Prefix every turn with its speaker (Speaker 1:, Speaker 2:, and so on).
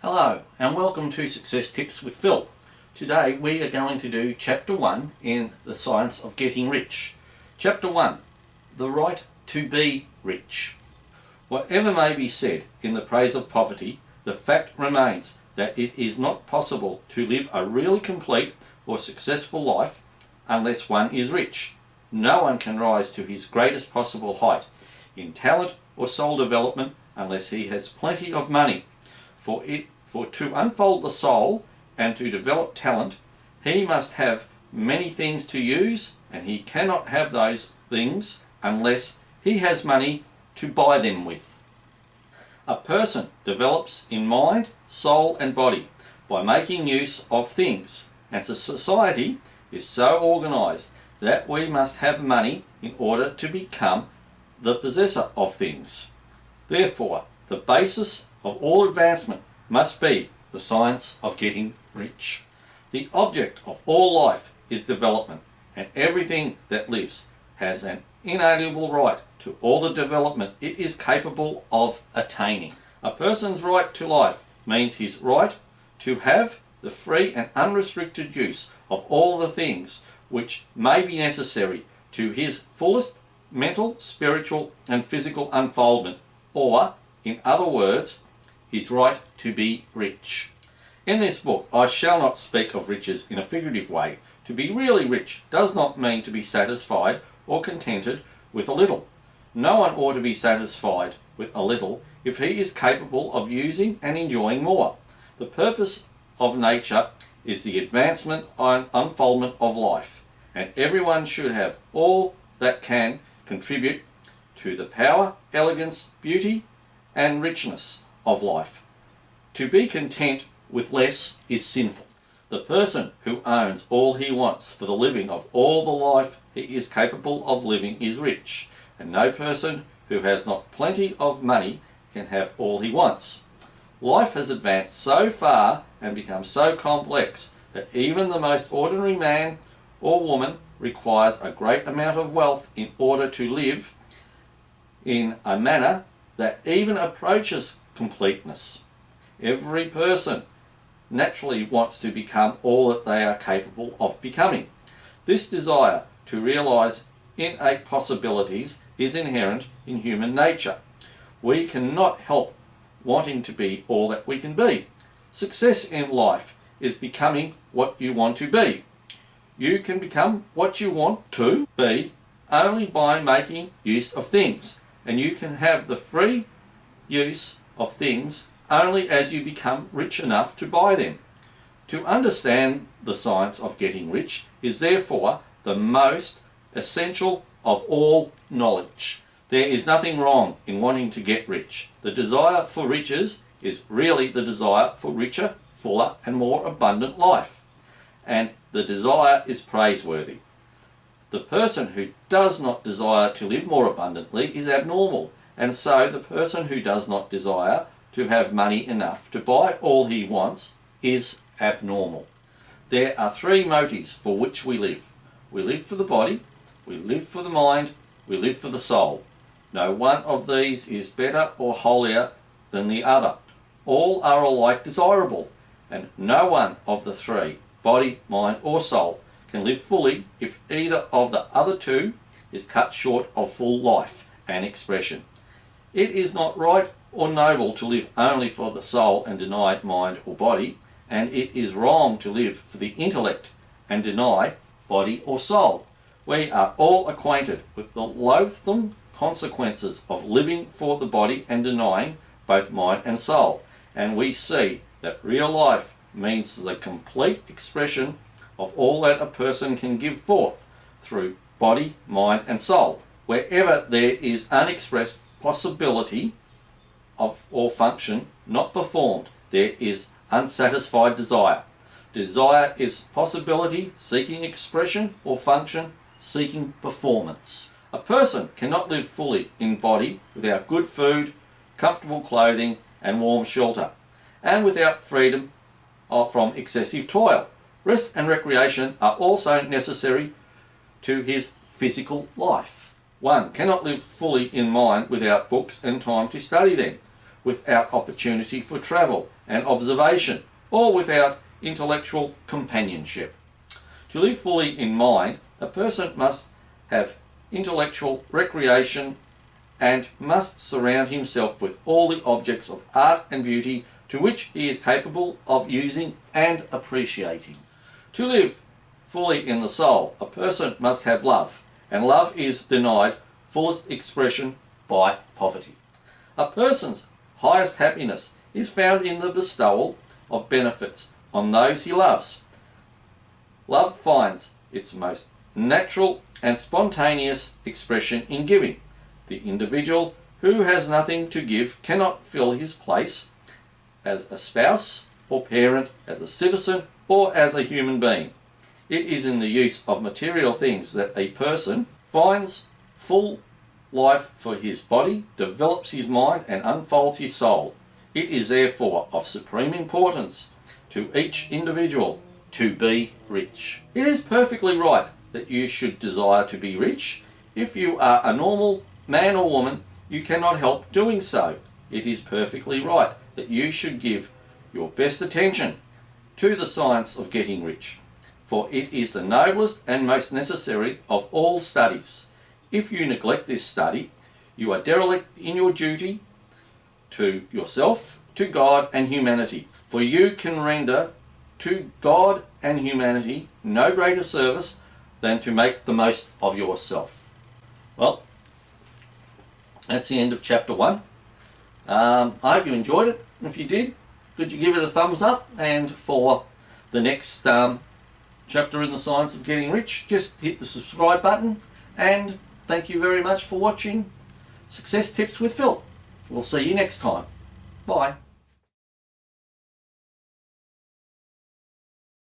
Speaker 1: Hello and welcome to Success Tips with Phil. Today we are going to do Chapter 1 in The Science of Getting Rich. Chapter 1. The Right to be Rich. Whatever may be said in the praise of poverty, the fact remains that it is not possible to live a really complete or successful life unless one is rich. No one can rise to his greatest possible height in talent or soul development unless he has plenty of money. For to unfold the soul and to develop talent, he must have many things to use, and he cannot have those things unless he has money to buy them with. A person develops in mind, soul and body by making use of things, and society is so organised that we must have money in order to become the possessor of things. Therefore, the basis of all advancement must be the science of getting rich. The object of all life is development, and everything that lives has an inalienable right to all the development it is capable of attaining. A person's right to life means his right to have the free and unrestricted use of all the things which may be necessary to his fullest mental, spiritual and physical unfoldment, or, in other words, his right to be rich. In this book I shall not speak of riches in a figurative way. To be really rich does not mean to be satisfied or contented with a little. No one ought to be satisfied with a little if he is capable of using and enjoying more. The purpose of nature is the advancement and unfoldment of life, and everyone should have all that can contribute to the power, elegance, beauty and richness of life. To be content with less is sinful. The person who owns all he wants for the living of all the life he is capable of living is rich, and no person who has not plenty of money can have all he wants. Life has advanced so far and become so complex that even the most ordinary man or woman requires a great amount of wealth in order to live in a manner that even approaches completeness. Every person naturally wants to become all that they are capable of becoming. This desire to realize innate possibilities is inherent in human nature. We cannot help wanting to be all that we can be. Success in life is becoming what you want to be. You can become what you want to be only by making use of things, and you can have the free use of things only as you become rich enough to buy them. To understand the science of getting rich is therefore the most essential of all knowledge. There is nothing wrong in wanting to get rich. The desire for riches is really the desire for richer, fuller and more abundant life, and the desire is praiseworthy. The person who does not desire to live more abundantly is abnormal, and so the person who does not desire to have money enough to buy all he wants is abnormal. There are three motives for which we live. We live for the body, we live for the mind, we live for the soul. No one of these is better or holier than the other. All are alike desirable, and no one of the three, body, mind or soul, can live fully if either of the other two is cut short of full life and expression. It is not right or noble to live only for the soul and deny mind or body, and it is wrong to live for the intellect and deny body or soul. We are all acquainted with the loathsome consequences of living for the body and denying both mind and soul, and we see that real life means the complete expression of all that a person can give forth through body, mind and soul. Wherever there is unexpressed possibility of or function not performed, there is unsatisfied desire. Desire is possibility seeking expression, or function seeking performance. A person cannot live fully in body without good food, comfortable clothing and warm shelter, and without freedom from excessive toil. Rest and recreation are also necessary to his physical life. One cannot live fully in mind without books and time to study them. without opportunity for travel and observation, or without intellectual companionship. To live fully in mind, a person must have intellectual recreation and must surround himself with all the objects of art and beauty to which he is capable of using and appreciating. To live fully in the soul, a person must have love, and love is denied fullest expression by poverty. A person's highest happiness is found in the bestowal of benefits on those he loves. Love finds its most natural and spontaneous expression in giving. The individual who has nothing to give cannot fill his place as a spouse or parent, as a citizen, or as a human being. It is in the use of material things that a person finds full life for his body, develops his mind, and unfolds his soul. It is therefore of supreme importance to each individual to be rich. It is perfectly right that you should desire to be rich. If you are a normal man or woman, you cannot help doing so. It is perfectly right that you should give your best attention to the science of getting rich, for it is the noblest and most necessary of all studies. If you neglect this study, you are derelict in your duty to yourself, to God and humanity, for you can render to God and humanity no greater service than to make the most of yourself. Well, that's the end of chapter 1. I hope you enjoyed it. If you did, could you give it a thumbs up? And for the next chapter in the science of getting rich, just hit the subscribe button. And thank you very much for watching Success Tips with Phil. We'll see you next time. Bye.